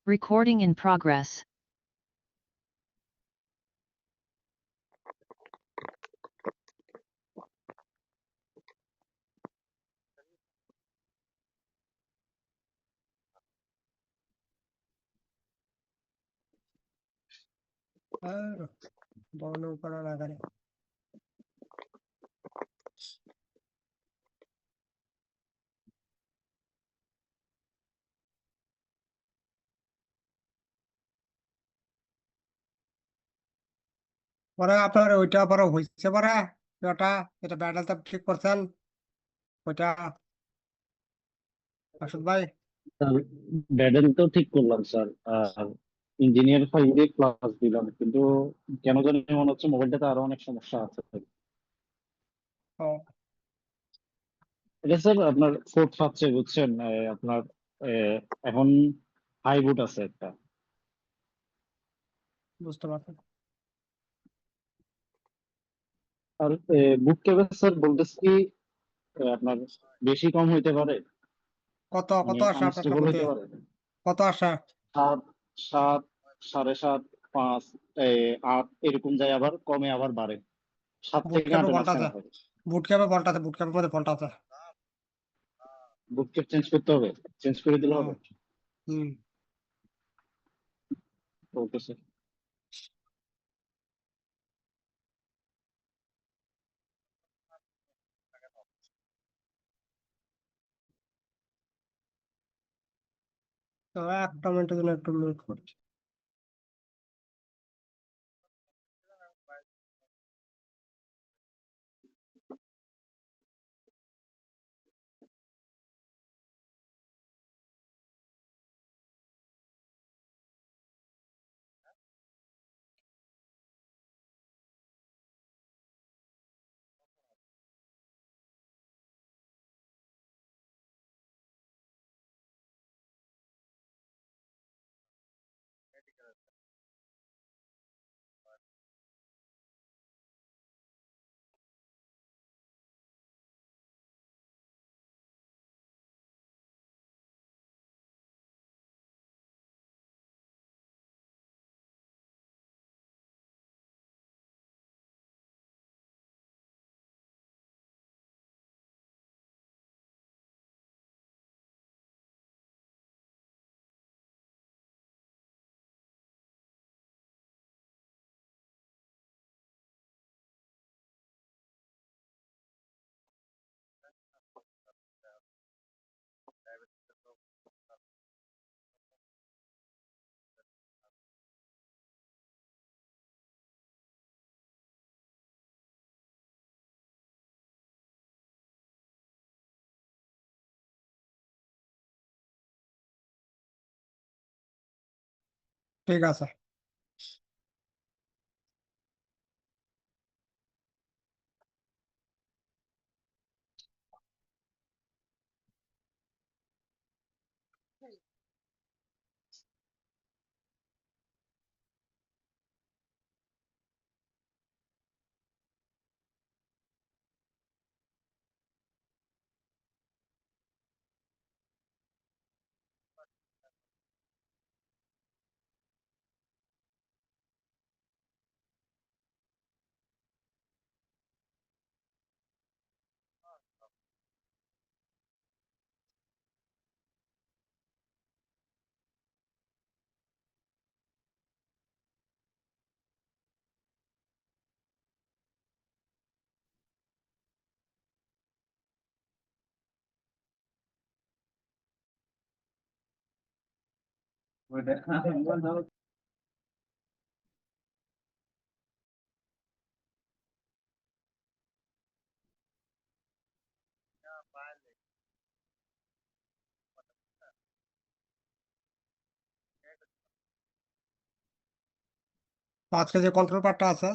Recording in progress. বর্ণ করার আকারে পরে আপনার ওইটা পরে হয়েছে পরে ওটা এটা ব্যাটালটা ঠিক করছেন ওইটা আসল ভাই স্যার ব্যাডেল তো ঠিক করলাম স্যার। আর ইঞ্জিনিয়ার ফাইলে ক্লাস দিলাম, কিন্তু কেন জানি মনে হচ্ছে মোবাইলটাতে আরো অনেক সমস্যা আছে। ও এটা স্যার আপনার ফোর্থ পাচ্ছে বুঝছেন, আপনার এখন হাই বুট আছে একটা। বুঝতে পারছেন আর বুট ক্যাপে স্যার বলতেছি কি আপনার বেশি কম হইতে পারে, কত মানে কত আসে আপনার আনস্টেবল কাকুতে হইতে পারে। কত আসে 7, 7, 7.5, 5, 8 এরকম যায়, আবার কমে আবার বাড়ে। 7 বুট থেকে ক্যাপে 8-এর ভল্ট আছে মাঝখানে থাকে। বুট ক্যাপে ভল্ট আছে বুট ক্যাপের মধ্যে ভল্ট আছে বুট ক্যাপ চেঞ্জ করতে হবে, চেঞ্জ করে দিলে হুম হবে। হুম ওকে স্যার। তো একটা মিনিটের জন্য একটু মিউট করছি ঠিক আছে তো আজকে যে কন্ট্রোল পার্টটা আছে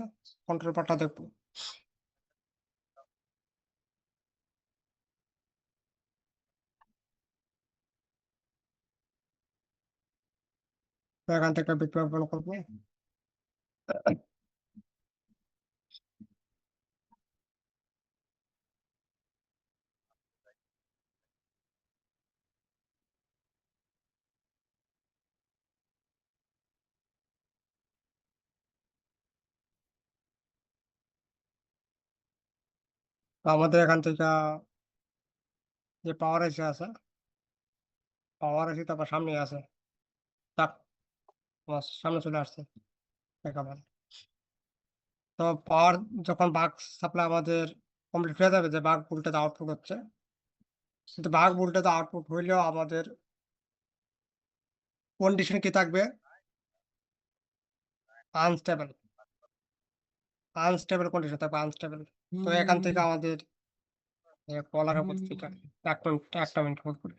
কন্ট্রোল পার্টটা দেখবো তো এখান থেকে বিপ্লব করবো তো আমাদের এখান থেকে যে পাওয়ার এসে আছে, পাওয়ার এসে তারপর সামনে আছে, তাক তোমার সামনে চলে আসছে একেবারে। তো পাওয়ার যখন বাক সাপ্লাই আমাদের কমপ্লিট হয়ে যাবে, যে বাক ভোল্টেজ আউটপুট হচ্ছে, কিন্তু বাক ভোল্টেজ আউটপুট হইলেও আমাদের কন্ডিশন কি থাকবে? আনস্টেবল, আনস্টেবল কন্ডিশন থাকবে, আনস্টেবল। তো এখান থেকে আমাদের কলার উপর স্পিকার, একটা মিনিট হোল্ড করে।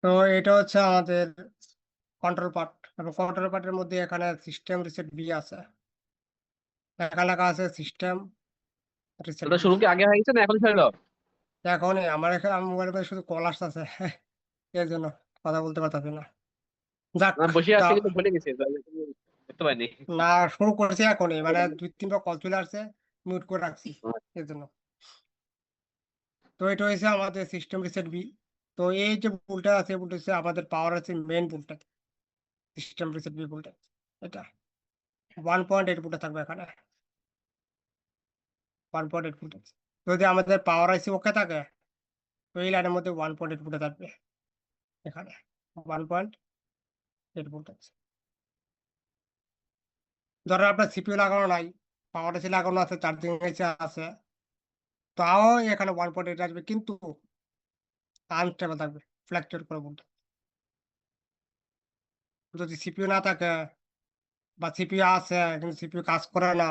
তো এটা হচ্ছে আমাদের কন্ট্রোল পার্ট, এবং কন্ট্রোল পার্টের মধ্যে এখানে সিস্টেম রিসেট বি আছে, এখানে লেখা আছে সিস্টেম রিসেট ওটা বি। শুরু কি আগে হয়ে গেছে না এখন ছেড়ে দাও? এখন আমার এখানে আমার মোবাইলের মধ্যে শুধু কল আসতেছে, এর জন্য কথা বলতে পারতাছি না। যাক, না বসে তা আছে কিন্তু ভুলে গেছি দেখতে পাইনি। না, শুরু করছি এখনই, মানে 2-3বার কল চলে আসছে, মিউট করে রাখছি এর জন্য। তো এটা হয়েছে আমাদের সিস্টেম রিসেট বি। তো এই যে ভুলটা আছে, ভুলটা হচ্ছে আমাদের পাওয়ার আছে মেইন ভুলটা, সিস্টেম রিসেট বি ভুলটা, এটা 1.8 ভুলটা থাকবে এখানে, 1.8 ভুলটা। যদি আমাদের পাওয়ার আইসি ওকে থাকে, তো এই লাইনের মধ্যে 1.8 ভুলটা থাকবে এখানে, 1.8 ভুলটা। ধরো আপনার সিপিইউ লাগানো নাই, পাওয়ার আইসি লাগানো আছে, চার্জিং আইসি আছে, তাও এখানে 1.8 আসবে, কিন্তু আনস্টেবল থাকবে, ফ্ল্যাকচুয়েট করে বলতে। যদি সিপিইউ না থাকে, বা সিপিইউ আছে কিন্তু সিপিইউ কাজ করে না,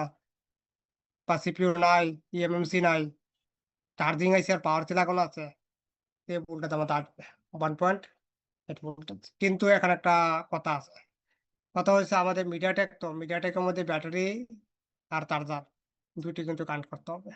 বা সিপিইউ নাই, ইএমএমসি নাই, চার্জিং আইসি আর পাওয়ার আইসি লাগানো আছে, এই ভোল্টেজ আমাদের আসবে 1.8 ভোল্টেজ। কিন্তু এখানে একটা কথা আছে, কথা হচ্ছে আমাদের মিডিয়াটেক, তো মিডিয়াটেকের মধ্যে ব্যাটারি আর চার্জার দুইটি কিন্তু কানেক্ট করতে হবে।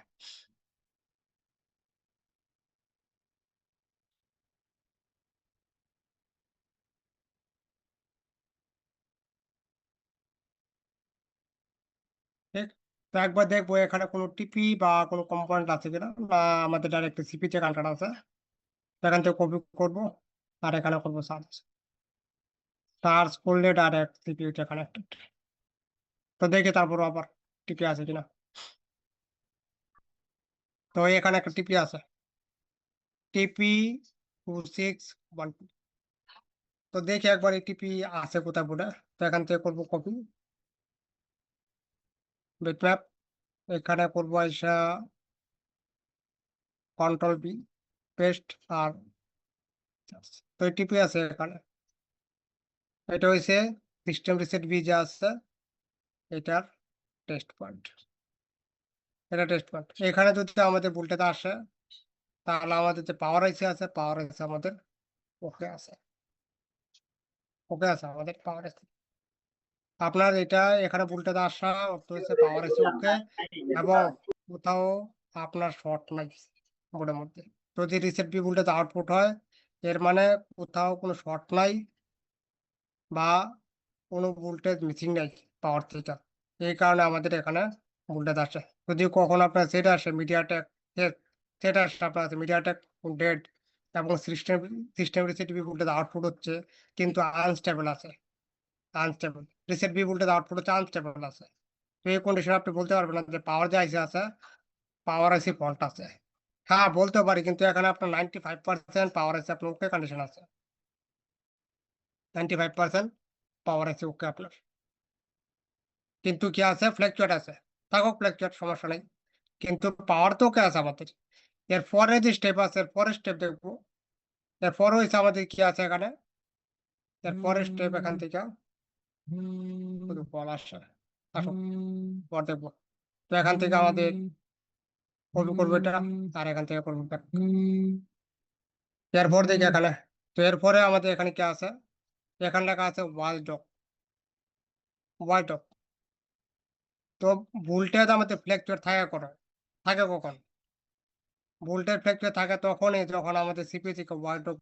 ঠিক, তো একবার দেখবো এখানে কোনো টিপি বা কোনো কম্পোনেন্ট আছে কিনা, না আমাদের ডাইরেক্ট সিপি তে কানেক্টেড আছে। তো এখান থেকে কপি করবো আর এখানে করবো সার্চ। সার্চ করলে ডাইরেক্ট সিপিইউ তে কানেক্টেড। তো দেখি তারপর আবার টিপি আছে কিনা। তো এখানে একটা টিপি আছে, টিপি 2612। তো দেখি একবার এই টিপি আছে কোথায় বোর্ডে। তো এখান থেকে করবো কপি, বিটম্যাপ, এখানে করবো আইসা কন্ট্রোল বি, পেস্ট আর তো এই টিপি আছে এখানে। এটা হইছে সিস্টেম রিসেট বি যা আছে এটার টেস্ট পয়েন্ট, এটা টেস্ট পয়েন্ট। এখানে যদি আমাদের ভোল্টেজ আসে তাহলে আমাদের যে পাওয়ার আইসি আছে, পাওয়ার আইসি আমাদের ওকে আছে, ওকে আছে আমাদের পাওয়ার আইসি। আপনার এটা এখানে ভোল্টেজ আসা অর্থ হচ্ছে পাওয়ার আইসি ওকে, এবং কোথাও আপনার শর্ট নাই বোর্ডের মধ্যে। যদি রিসেট বি ভোল্টেজ আউটপুট হয় এর মানে কোথাও কোনো শর্ট নাই বা কোনো ভোল্টেজ মিসিং নেই পাওয়ার থেকে। এই কারণে আমাদের এখানে ভোল্টেজ আসে। যদি কখনো আপনার সেট আসে মিডিয়াটেক, সেট আসে আপনার মিডিয়াটেক ডেড এবং system system reset B voltage output হচ্ছে কিন্তু আনস্টেবল আছে, unstable reset B voltage output হচ্ছে আনস্টেবল আছে। তো এই কন্ডিশনে আপনি বলতে পারবেন না যে পাওয়ার যে আইসি আছে পাওয়ার আইসি ফল্ট আছে। হ্যাঁ বলতে পারি, কিন্তু এখানে আপনার 95% পাওয়ার আইসি আপনার ওকে কন্ডিশন আছে, 95% পাওয়ার আইসি ওকে আপনার। কিন্তু কি আছে, ফ্ল্যাকচুয়েট আছে, থাকুক ফ্ল্যাকচুয়েট সমস্যা নেই, কিন্তু পাওয়ার তো ওকে আছে আমাদের। এরপরে যে স্টেপ আছে, এরপরের স্টেপ দেখবো। এরপরে হয়েছে আমাদের কি আছে এখানে, এরপরের স্টেপ এখান থেকে শুধু বল আসছে, আসুক পর দেখবো। তো এখান থেকে আমাদের কপি করবো এটা আর এখান থেকে করবো back। এরপর দেখি এখানে, তো এরপরে আমাদের এখানে কি আছে, এখানে লেখা আছে ওয়াল ডক, ওয়াল ডক। তো ভোল্টেজ আমাদের ফ্ল্যাকচুয়েট থাকে করে, থাকে কখন, ভোল্টেজ ফ্ল্যাকচুয়েট থাকে তখনই যখন আমাদের সিপি থেকে ওয়াল ডক।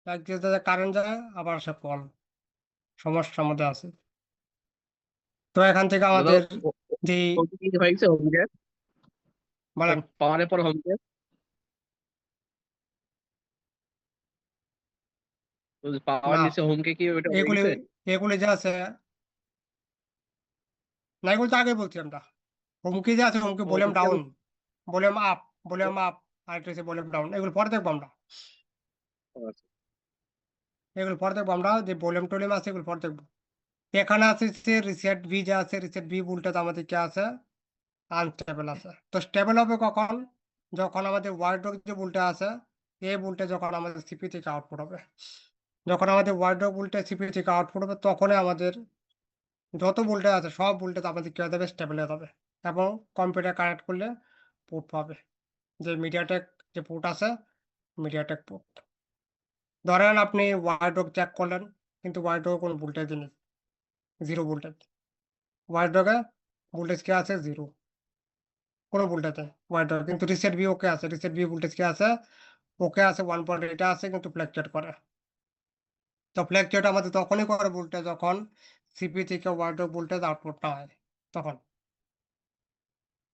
একদিকে কারেন্ট যায় আবার সে কল, সমস্যার মধ্যে আছে। তো এখান থেকে দাদা আমাদের যে হোম কি হয়ে গেছে, হোম কে বলেন, পাওয়ারের পর হোম কে, পাওয়ার না নিচে হোম কে কি ওটা হয়ে এগুলি, গেছে? এগুলি যে আছে, না এগুলো তো আগে বলছি আমরা। হুমকি যে আছে হুমকি ও ভলিউম হোম কে down, volume up, volume up, আর একটা হচ্ছে ভলিউম ডাউন, এগুলো পরে দেখবো আমরা। আচ্ছা। এগুলো পরে দেখবো আমরা, যে ভলিউম টলিউম আছে এগুলো পরে দেখবো। এখানে আছে যে রিসেট ভি যে আছে, রিসেট ভি ভোল্টেজ আমাদের কি আছে, আনস্টেবল আছে। তো স্টেবল হবে কখন, যখন আমাদের ওয়ার্ডরোব যে ভোল্টেজ আছে এই ভোল্টেজ যখন আমাদের সিপি থেকে আউটপুট হবে। যখন আমাদের ওয়ার্ডরোব ভোল্টেজ সিপি থেকে আউটপুট হবে তখনই আমাদের যত ভোল্টেজ আছে সব ভোল্টেজ আমাদের কি হয়ে যাবে, স্টেবল হয়ে যাবে, এবং কম্পিউটার কানেক্ট করলে পোর্ট পাবে, যে মিডিয়াটেক যে পোর্ট আছে, মিডিয়াটেক পোর্ট। ধরেন আপনি ওয়ার্ডরোব চেক করলেন কিন্তু ওয়ার্ডরোবে কোনো ভোল্টেজ নেই, জিরো ভোল্টেজ, ওয়ার্ডরোবে ভোল্টেজ কি আছে, জিরো, কোনো ভোল্টেজ নেই ওয়ার্ডরোব। কিন্তু রিসেট ভি ওকে আছে, রিসেট ভি ভোল্টেজ কি আছে, ওকে আছে 1.8 আছে কিন্তু ফ্ল্যাকচুয়েট করে। তো ফ্ল্যাকচুয়েট আমাদের তখনই করে ভোল্টেজ যখন সিপি থেকে ওয়ার্ডরোব ভোল্টেজ আউটপুট না হয় তখন।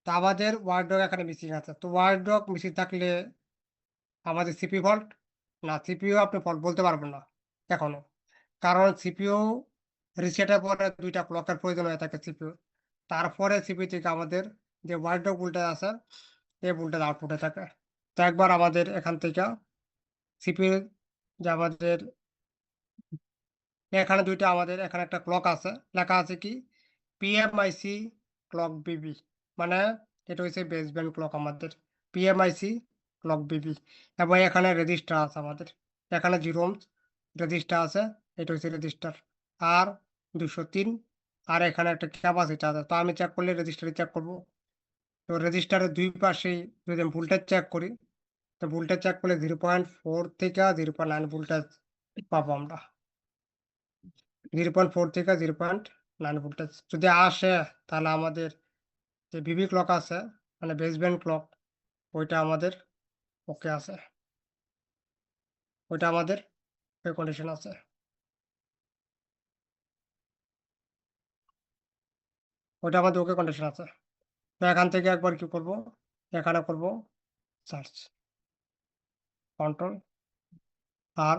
তো আমাদের ওয়ার ডগ এখানে মিসিং আছে। তো ওয়ার ডগ মিসিং থাকলে আমাদের সিপিইউ ফল্ট? না, সিপিইউ আপনি ফল্ট বলতে পারবেন না এখনো। কারণ সিপিইউ রিসেটের পরে ২ টা ক্লকের প্রয়োজন হয়ে থাকে সিপিইউর। তারপরে সিপিইউ থেকে আমাদের যে ওয়ার ডগ ভোল্টেজ আছে, এই ভোল্টেজ আউটপুটে থাকে। তো একবার আমাদের এখান থেকে সিপিইউ যে আমাদের এখানে ২ টা আমাদের এখানে একটা ক্লক আছে। লেখা আছে কি? পিএমআইসি ক্লক বিবি। মানে এটা হচ্ছে বেসব্যান্ড ক্লক আমাদের। পিএমআইসি ক্লক বিবি। এবং এখানে রেজিস্টার আছে আমাদের। এখানে 0 ohms রেজিস্টার আছে। এটা হচ্ছে রেজিস্টার। আর 203 আর এখানে একটা ক্যাপাসিটর আছে। তো আমি চেক করলে রেজিস্টারে চেক করব। তো রেজিস্টারের ২ পাশেই যদি আমি ভোল্টেজ চেক করি, তো ভোল্টেজ চেক করলে 0.4 থেকে 0.9 ভোল্টেজ পাবো আমরা। 0.4 থেকে 0.9 ভোল্টেজ যদি আসে, তাহলে আমাদের যে বিবি ক্লক আছে, মানে বেসব্যান্ড ক্লক, ওইটা আমাদের ওকে আছে। ওইটা আমাদের ওই কন্ডিশন আছে। ওইটা আমাদের ওকে কন্ডিশন আছে। তো এখান থেকে একবার কি করব? এখানে করব সার্চ, কন্ট্রোল আর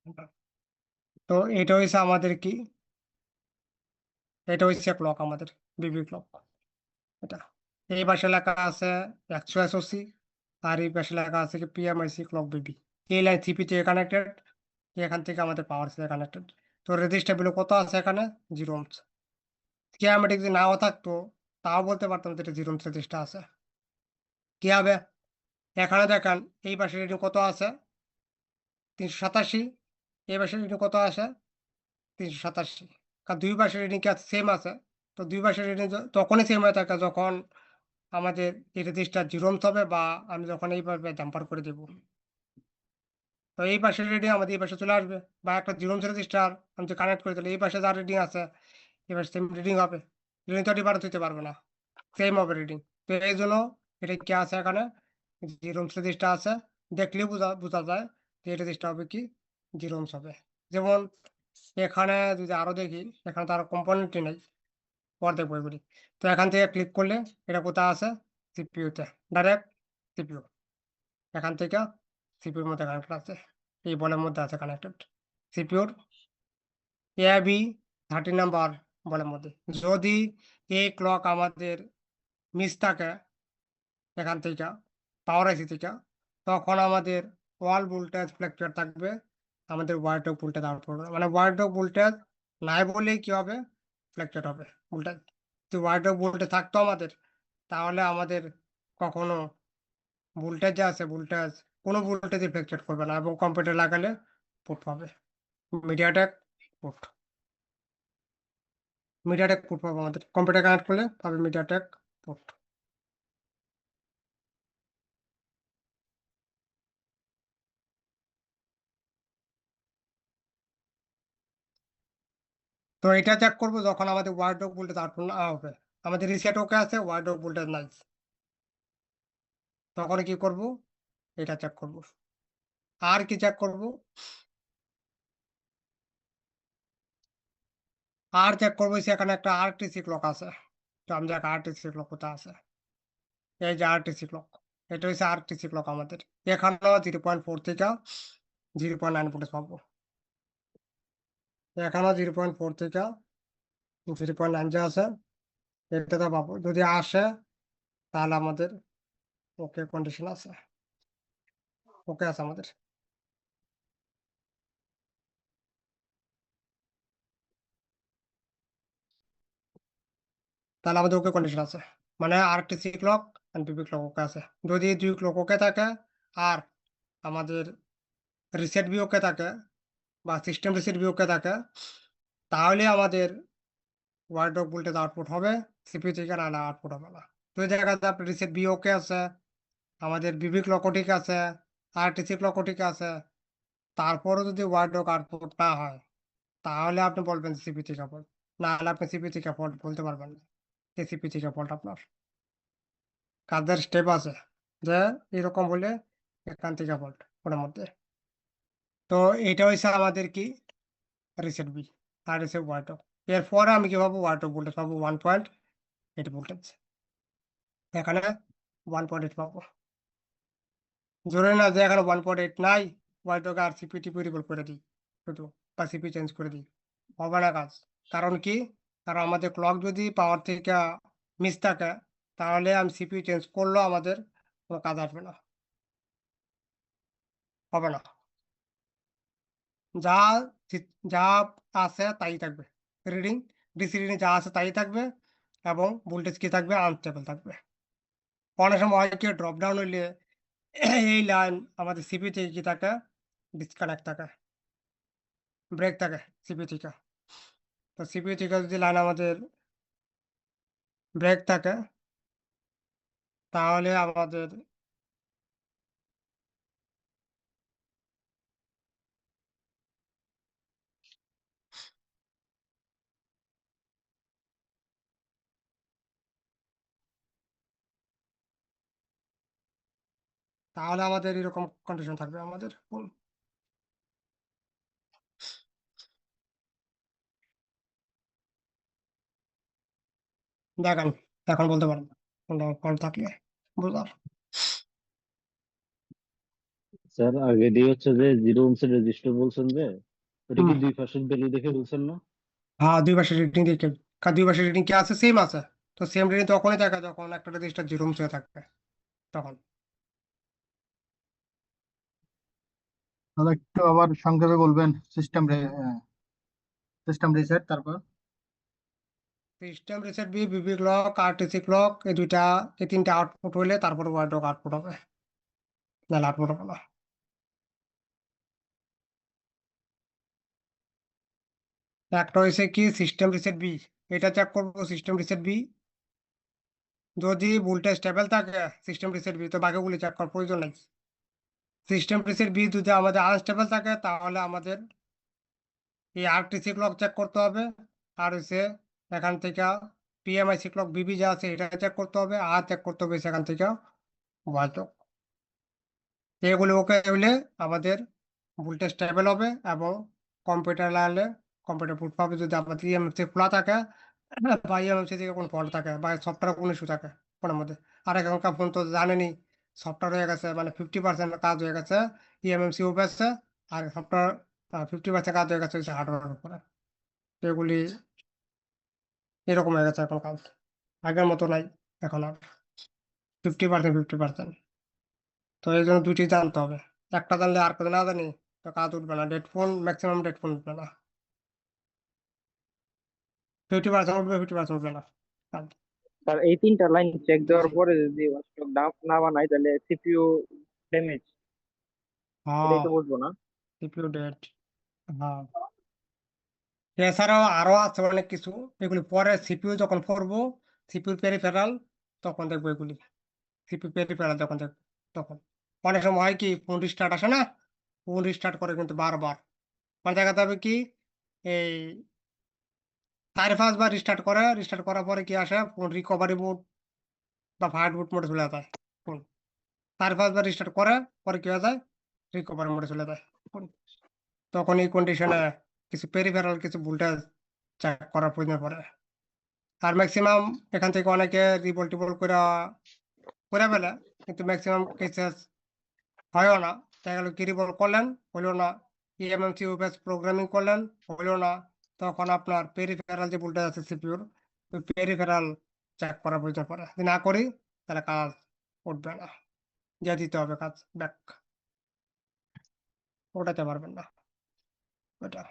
enter। তো এটা হইছে আমাদের কি? এটা হইছে ক্লক আমাদের, বিবি ক্লক। এটা এই পাশে লেখা আছে 100 এসওসি আর এই পাশে লেখা আছে কি পিএমআইসি ক্লক বিবি। এই লাইন সিপি থেকে কানেক্টেড, এখান থেকে আমাদের পাওয়ার সাথে কানেক্টেড। তো রেজিস্টার ভ্যালু কত আছে এখানে? 0 ohms। স্কিমাটিক যদি নাও থাকতো, তাও বলতে পারতাম যে এটা 0 ohms রেজিস্টার আছে। কি হবে? এখানে দেখেন এই পাশে রিডিং কত আছে? 387। এই পাশে রিডিং কত আছে? 387। কারণ দুই পাশের রিডিং কি সেম আছে। তো দুই পাশের রিডিং তখনই সেম হয়ে থাকে যখন আমাদের এই রেজিস্টার 0 ohms হবে, বা আমি যখন এইভাবে জাম্পার করে দেব। তো এই পাশের রিডিং আমাদের এই পাশে চলে আসবে, বা একটা 0 ohms রেজিস্টার আমি যে কানেক্ট করে দিলে এই পাশে যা রিডিং আছে এই পাশে সেম রিডিং হবে। রিডিং তো ডিফারেন্স হতে পারবে না, সেম হবে রিডিং। তো এই জন্য এটা কি আছে এখানে? 0 ohms রেজিস্টার আছে। দেখলেই বোঝা যায় যে এই রেজিস্টার হবে কি? 0 ohms হবে। যেমন এখানে যদি আরো দেখি, এখানে তো আরো কম্পোনেন্টই নেই, পরে দেখবো এগুলি। তো এখান থেকে ক্লিক করলে এটা কোথায় আছে? সিপিইউতে, ডাইরেক্ট সিপিইউ। এখান থেকে সিপিইউর মধ্যে কানেক্টেড আছে, এই বলের মধ্যে আছে কানেক্টেড। সিপিইউর এবি 30 নাম্বার বলের মধ্যে। যদি এই ক্লক আমাদের মিস থাকে এখান থেকে, পাওয়ার আইসি থেকে, তখন আমাদের ওয়াল ভোল্টেজ ফ্ল্যাকচুয়েট থাকবে, আমাদের ওয়ার ডগ ভোল্টেজ আউটপুট হবে। মানে ওয়ার ডগ ভোল্টেজ নাই বললেই কি হবে? ফ্ল্যাকচুয়েট হবে ভোল্টেজ। যদি ওয়ার ডগ ভোল্টেজ থাকতো আমাদের, তাহলে আমাদের কখনো ভোল্টেজ যে আছে, ভোল্টেজ কোনো ভোল্টেজই ফ্ল্যাকচুয়েট করবে না, এবং কম্পিউটার লাগালে পুট পাবে। মিডিয়াটেক পুট, মিডিয়াটেক পুট পাবো আমাদের। কম্পিউটার কানেক্ট করলে পাবে মিডিয়াটেক পুট। তো এটা চেক করবো যখন আমাদের ওয়ার ডগ ভোল্টেজ আউটপুট না হবে। আমাদের রিসেট ওকে আছে, ওয়ার ডগ ভোল্টেজ নাই, তখন কি করব? এটা চেক করব। আর কি চেক করব? আর চেক করবো সেখানে একটা আরটিসি ক্লক আছে। তো আমি দেখ আরটিসি ক্লক কোথায় আছে? এই যে আরটিসি ক্লক, এটা হচ্ছে আরটিসি ক্লক আমাদের। এখানেও 0.4 থেকে 0.9 ভোল্টেজ পাবো। এখানেও 0.4 থেকে 0.9 যে আছে এটাতে পাবো। যদি আসে তাহলে আমাদের ওকে কন্ডিশন আছে, ওকে আছে আমাদের। তাহলে আমাদের ওকে কন্ডিশন আছে, মানে RTC clock and Bibi clock ওকে আছে। যদি 2 ক্লক ওকে থাকে আর আমাদের রিসেট বি ওকে থাকে, বা সিস্টেম রিসেট বি ওকে থাকে, তাহলে আমাদের ওয়ার ডগ ভোল্টেজ আউটপুট হবে, সিপিইউ থেকে না আউটপুট হবে না। তো এই জায়গাতে আপনার রিসেট বি ওকে আছে, আমাদের বিবি ক্লকও ঠিক আছে, আরটিসি ক্লকও ঠিক আছে, তারপরও যদি ওয়ার ডগ আউটপুট না হয়, তাহলে আপনি বলবেন সিপিইউ থেকে ফল্ট। না হলে আপনি সিপিইউ থেকে ফল্ট বলতে পারবেন না, সিপিইউ থেকে ফল্ট আপনার। কাজের স্টেপ আছে যে এরকম হলে এখান থেকে ফল্ট ওটার মধ্যে। তো এটা হচ্ছে আমাদের কি? রিসেট বি আর হচ্ছে ওয়ার ডগ। এরপরে আমি কি পাবো? ওয়ার ডগ ভোল্টেজ পাবো 1.8 ভোল্টেজ। এখানে 1.8 পাবো। ধরে না যে এখানে 1.8 নাই, ওয়াইটকে আর সিপি টিপি রিকল করে দিই শুধু, বা সিপি চেঞ্জ করে দিই, হবে না কাজ। কারণ কি? কারণ আমাদের ক্লক যদি পাওয়ার থেকে মিস থাকে, তাহলে আমি সিপি চেঞ্জ করলেও আমাদের কোনো কাজ আসবে না, হবে না। যা যা আছে তাই থাকবে, রিডিং ডিসি রিডিং যা আছে তাই থাকবে, এবং ভোল্টেজ কি থাকবে? আনস্টেবল থাকবে। অনেক সময় হয় কি, ড্রপ ডাউন হইলে এই লাইন আমাদের সিপি থেকে কি থাকে? ডিসকানেক্ট থাকে, ব্রেক থাকে সিপি থেকে। তো সিপি থেকে যদি লাইন আমাদের ব্রেক থাকে, তাহলে আমাদের এরকম কন্ডিশন থাকবে আমাদের। দেখেন, এখন বলতে পারেন কল থাকলে বুঝলাম। স্যার আগে দিয়ে হচ্ছে যে 0 ওহমস রেজিস্টার বলছেন যে, ওটা কি হুম, 2 পাশের ভ্যালু দেখে বলছেন না? হ্যাঁ, দুই পাশে রিডিং দেখে, কারণ দুই পাশে রিডিং কি আছে? সেম আছে। তো সেম রিডিং তখনই থাকে যখন একটা রেজিস্টার জিরো হয়ে থাকবে, তখন। তাহলে একটু আবার সংক্ষেপে বলবেন। সিস্টেম রিসেট, তারপর সিস্টেম রিসেট বি, বিবি ক্লক, আরটিসি ক্লক, এই দুইটা, এই তিনটা আউটপুট হইলে তারপর ওয়াইডক আউটপুট হবে, নাহলে আউটপুট হবে না। একটা হয়েছে কি সিস্টেম রিসেট বি, এটা চেক করবো সিস্টেম রিসেট বি। যদি ভোল্টেজ স্টেবল থাকে সিস্টেম রিসেট বি, তো বাকিগুলি চেক করার প্রয়োজন নেই। সিস্টেম রিসেট বি যদি আমাদের আনস্টেবল থাকে, তাহলে আমাদের এই আরটিসি ক্লক চেক করতে হবে, আর হচ্ছে এখান থেকে পিএমআইসি ক্লক বিবি যা আছে এটা চেক করতে হবে, আর চেক করতে হবে সেখান থেকে ওয়াইডক। এগুলো ওকে হলে আমাদের ভোল্টেজ স্টেবল হবে, এবং কম্পিউটার লাগলে কম্পিউটার বুট পাবে। যদি আমাদের ইএমএসসি খোলা থাকে, বা ইএমএসসি থেকে কোনো ফল্ট থাকে, বা সফটওয়্যার কোনো ইস্যু থাকে ফোনের মধ্যে। আর এখনকার ফোন তো জানেনি, সফটওয়্যার হয়ে গেছে, মানে 50% কাজ হয়ে গেছে ইএমএমসি উপরে, আর সফটওয়্যার 50% কাজ হয়ে গেছে হার্ডওয়্যার উপরে। তো এগুলি এরকম হয়ে গেছে এখন কাজ, আগের মতো নাই এখন আর, 50%, 50%। তো এই জন্য দুইটি জানতে হবে, একটা জানলে আর কথা না জানি তো কাজ উঠবে না, dead phone maximum dead phone উঠবে না, 50% উঠবে, 50% উঠবে না কাজ। স্যার এই তিনটা লাইন চেক দেওয়ার জি। পরে যদি ওয়াচডগ না বানাই, তাহলে সিপিইউ ড্যামেজ, হ্যাঁ, এটাই তো বুঝবো না? CPU dead. হ্যাঁ, এছাড়াও আরো আছে অনেক কিছু, এগুলি পরে সিপিইউ যখন পড়বো, সিপিইউ পেরিফেরাল, তখন দেখবো এগুলি। সিপিইউ পেরিফেরাল যখন দেখবো, তখন অনেক সময় হয় কি, ফোন রিস্টার্ট আসে না, ফোন রিস্টার্ট করে কিন্তু বারবার, মানে দেখা যাবে কি, এই 4-5 বার রিস্টার্ট করে, রিস্টার্ট করার পরে কি আসে, ফোন রিকভারি মোড বা ফায়ার বুট মোডে চলে যায় ফোন। 4-5 বার রিস্টার্ট করে, পরে কি হয়ে যায়, রিকভারি মোডে চলে যায় ফোন। তখন এই কন্ডিশনে কিছু পেরিফেরাল কিছু ভোল্টেজ চেক করার প্রয়োজন পড়ে। আর ম্যাক্সিমাম এখান থেকে অনেকে রিবল টিবল করে করে ফেলে, কিন্তু ম্যাক্সিমাম কেসেস হয়ও না। দেখা গেল কি, রিবল করলেন, হইলো না, ইএমএমসি ওএস প্রোগ্রামিং করলেন, হইলো না, তখন আপনার পেরিফেরাল যে ভোল্টেজ আছে সিপিইউর, ওই পেরিফেরাল চেক করার প্রয়োজন পড়ে। যদি না করি, তাহলে কাজ উঠবে না, দিয়ে দিতে হবে কাজ ব্যাক, ওটাতে পারবেন না ওটা।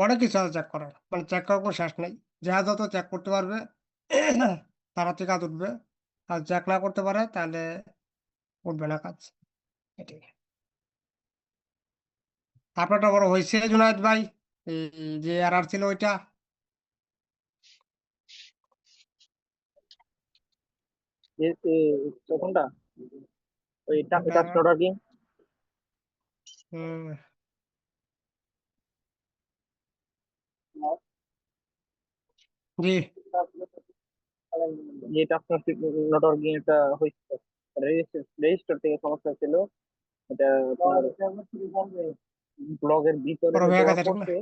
অনেক কিছু আছে চেক করার, মানে চেক করার কোনো শেষ নেই। যা যত চেক করতে পারবে তারা থেকে কাজ উঠবে, আর চেক না করতে পারে তাহলে উঠবে না কাজ, এটাই। আপনারটা বড় হয়েছে জুনায়েদ ভাই, এই যে এরর ছিল ওইটা? কোনটা? ওই ওটা টাস্ক অর্ডার কি? হুম, জি, যে টাস্ক নট ওয়ার্কিং এটা হয়েছে, রেজিস্টার থেকে সমস্যা ছিল। এটা আপনার ব্লগের ভিতরে বড় হয়ে দেওয়ার গেছে ঠিক না? পড়ছে,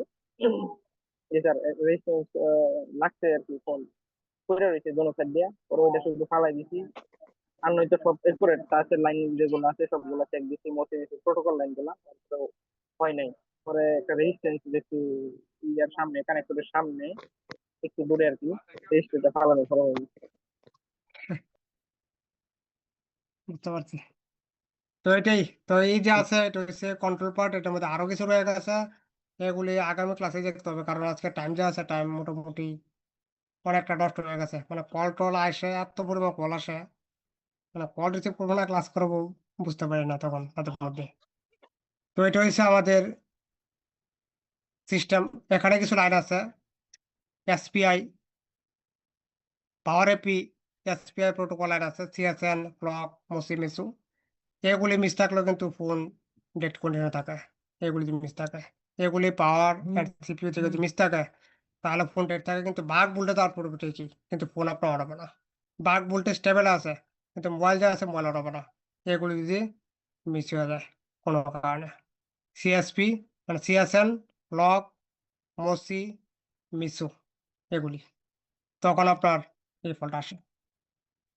যে স্যার রেজিস্ট্যান্স লাগছে আর কি, ফোন পড়ে রয়েছে দোনো সাইড দিয়া, পরে ওইটা শুধু ফালাই দিছি। আর নয়তো সব এরপরে টাচের লাইন যেগুলো আছে সবগুলো চেক দিছি, মতে প্রোটোকল লাইন গুলা, তো হয় নাই। পরে একটা রেজিস্ট্যান্স দেখছি ইয়ার সামনে, কানেক্টরের সামনে একটু দূরে আর কি, রেজিস্টারটা ফালানো ভালো হয়ে গেছে। বুঝতে পারছি। তো এটাই, তো এই যে আছে এটা হচ্ছে কন্ট্রোল পার্ট, এটার মধ্যে আরো কিছু রয়ে গেছে, এগুলি আগামী ক্লাসে দেখতে হবে, কারণ আজকে টাইম যে আছে টাইম মোটামুটি অনেকটা নষ্ট হয়ে গেছে। মানে কল টল আসে, এত পরিমাণ কল আসে, মানে কল রিসিভ করবো না ক্লাস করবো বুঝতে পারি না তখন তাদের মধ্যে। তো এটা হচ্ছে আমাদের সিস্টেম। এখানে কিছু লাইন আছে, এসপিআই, পাওয়ার এপি, এসপিআই প্রোটোকল লাইন আছে, সিএসএন, ক্লক, মসি, মিসু। এগুলি মিস থাকলেও কিন্তু ফোন ডেট কন্টিনিউ থাকে, এগুলি যদি মিস থাকে, এগুলি পাওয়ার অ্যান্ড সিপিইউ থেকে যদি মিস থাকে তাহলে ফোন ডেট থাকে, কিন্তু বাগ বলতে তার পুরোপুরি ঠিকই, কিন্তু ফোন আপনার অন হবে না। বাগ বলতে স্টেবল আছে, কিন্তু মোবাইল যা আছে মোবাইল অন হবে না, এগুলি যদি মিস হয়ে যায় কোনো কারণে। সিএসপি মানে সিএসএন, লক, মসি, মিসু, এগুলি তখন আপনার এই ফলটা আসে।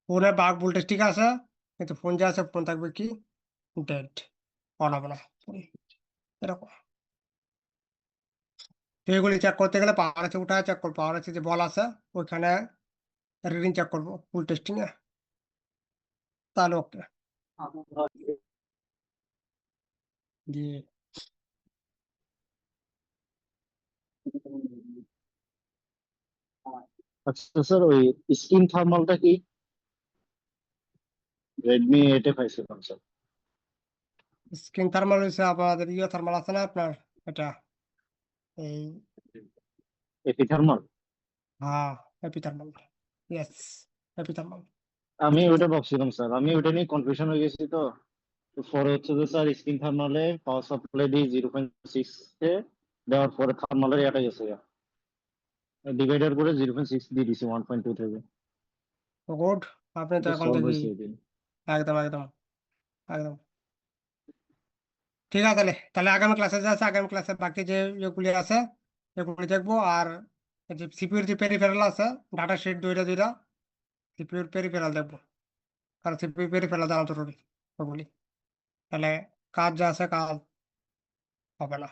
ফোনের বাগ ভোল্টেজ ঠিক আছে, কিন্তু ফোন যা আছে ফোন থাকবে কি ডেড, অন হবে না ফোন, এরকম। তো এগুলি চেক করতে গেলে পাওয়ার আছে উঠা চেক করবো, পাওয়ার আছে যে বল আছে ওইখানে রিডিং চেক করবো ফুল টেস্টিং এ, তাহলে ওকে দিয়ে। আচ্ছা স্যার, ওই স্ক্রিন থার্মালটা কি? রেডমি 8 এ পাইছিলাম স্যার। স্ক্রিন থার্মাল হয়েছে আপনাদের ইয়ে থার্মাল আছে না আপনার, এটা এই এপি থার্মাল। হ্যাঁ AP thermal, yes AP thermal. আমি ওইটা ভাবছিলাম স্যার, আমি ওইটা নিয়ে কনফিউশন হয়ে গেছি। তো তো পরে হচ্ছে যে স্যার স্ক্রিন থার্মালে পাওয়ার সাপ্লাই দিয়ে 0.6 এ দেওয়ার পরে থার্মালের এটা গেছে, ডিভাইডার করে 0.6 দিয়ে দিছি 1.2 থেকে। গুড, আপনি তো এটা এখন সলভ থেকে হয়েছে এদিন। একদম একদম একদম ঠিক আছে। তাহলে তাহলে আগামী ক্লাসে যা আছে, আগামী ক্লাসে বাকি যে ইয়েগুলি আছে এগুলি দেখবো। আর এই যে সিপিউর যে পেরিফেরাল আছে, ডাটা শিট দুইটা দুইটা, সিপিউর পেরিফেরাল দেখবো, কারণ সিপিউর পেরিফেরাল জানা জরুরি ওগুলি, তাহলে কাজ যা আছে কাজ হবে না।